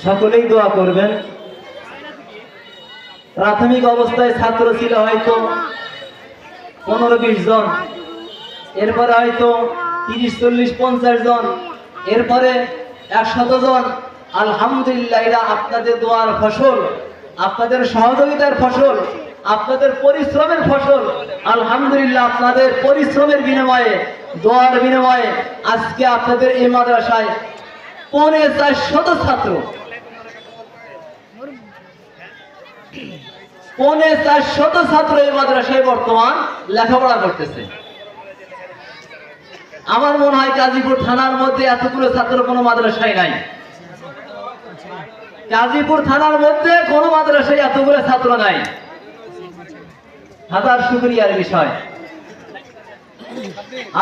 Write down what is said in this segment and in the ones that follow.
সকলেই দোয়া করবেন। প্রাথমিক অবস্থায় ছাত্র ছিল হয়তো 15-20 জন, এরপরে হয়তো 30-40-50 জন, এরপরে 100 জন। আলহামদুলিল্লাহ, এরা আপনাদের দোয়ার ফসল, আপনাদের সহযোগিতার ফসল, আপনাদের পরিশ্রমের ফসল। আলহামদুলিল্লাহ, আপনাদের পরিশ্রমের বিনিময়ে, দোয়ার বিনিময়ে আজকে আপনাদের এই মাদ্রাসায় 450 ছাত্র, 450 ছাত্র এই মাদ্রাসায় বর্তমান লেখাপড়া করতেছে। আমার মনে হয় গাজীপুর থানার মধ্যে এতগুলো ছাত্র কোনো মাদ্রাসায় নাই। গাজীপুর থানার মধ্যে কোনো মাদ্রাসায় এতগুলো ছাত্র নাই। হাজার শুকরিয়ার বিষয়।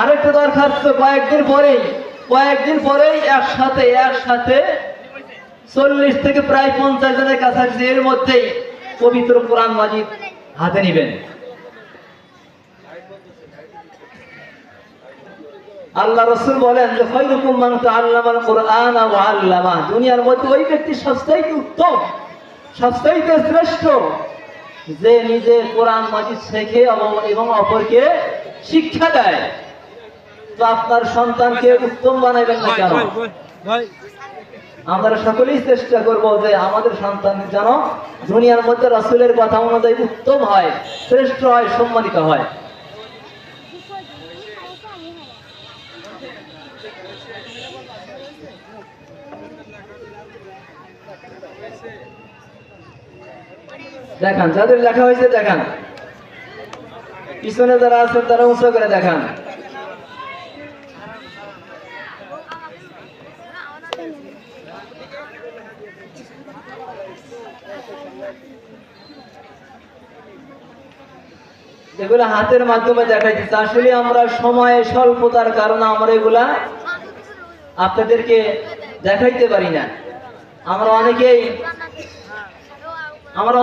আরেকটা দরখাস্ত, কয়েকদিন পরেই একসাথে 40 থেকে প্রায় 50 জনের কাছাকাছি এর মধ্যেই পবিত্র কোরআন মাজিদ হাতে নিবেন। আল্লাহ রাসূল বলেন যে খায়রুকুম মান তাআল্লামাল কুরআন ওয়া আল্লামা, দুনিয়ার মধ্যে ওই ব্যক্তি সবচেয়ে উত্তম, সবচেয়ে শ্রেষ্ঠ যে নিজে কোরআন মাজিদ শেখে এবং অপরকে শিক্ষা দেয়। তো আপনার সন্তানকে উত্তম বানাইবেন না কেন? আমরা সকলেই চেষ্টা করব যে আমাদের সন্তান যেন দুনিয়ার মধ্যে রাসূলের কথা অনুযায়ী উত্তম হয়, শ্রেষ্ঠ হয়, সম্মানিত হয়। দেখান, যাদের লেখা হয়েছে দেখান, পিছনে যারা আছেন তারা উঁচু করে দেখান। এগুলা হাতের মাধ্যমে দেখাইতেছে। আসলে আমরা সময় স্বল্পতার কারণে আমরা এগুলা আপনাদেরকে দেখাইতে পারি না। আমরা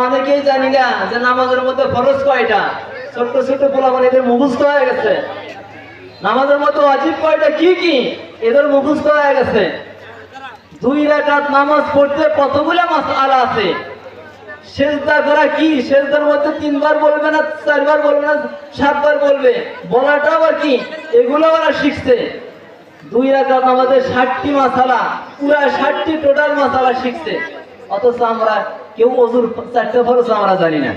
অনেকেই জানি না যে নামাজের মধ্যে ফরজ কয়টা। ছোট্ট ছোট্ট পোলাপান এদের মুখস্থ হয়ে গেছে। নামাজের মধ্যে ওয়াজিব কয়টা, কি কি এদের মুখস্থ হয়ে গেছে। 2 রাকাত নামাজ পড়তে কতগুলো মাসআলা আছে। সেজদা করা কি, সেজদার মধ্যে 3 বার বলবে না, 4 বার বলবে না, 7 বার বলবে, বলাটা আবার কি, এগুলো ওরা শিখছে। 2 রাকাত নামাজে 60টি মাসআলা, পুরা 60টি টোটাল মাসআলা শিখছে। অথচ আমরা কেউ ওযুর 4টা ফরজ আমরা জানি না।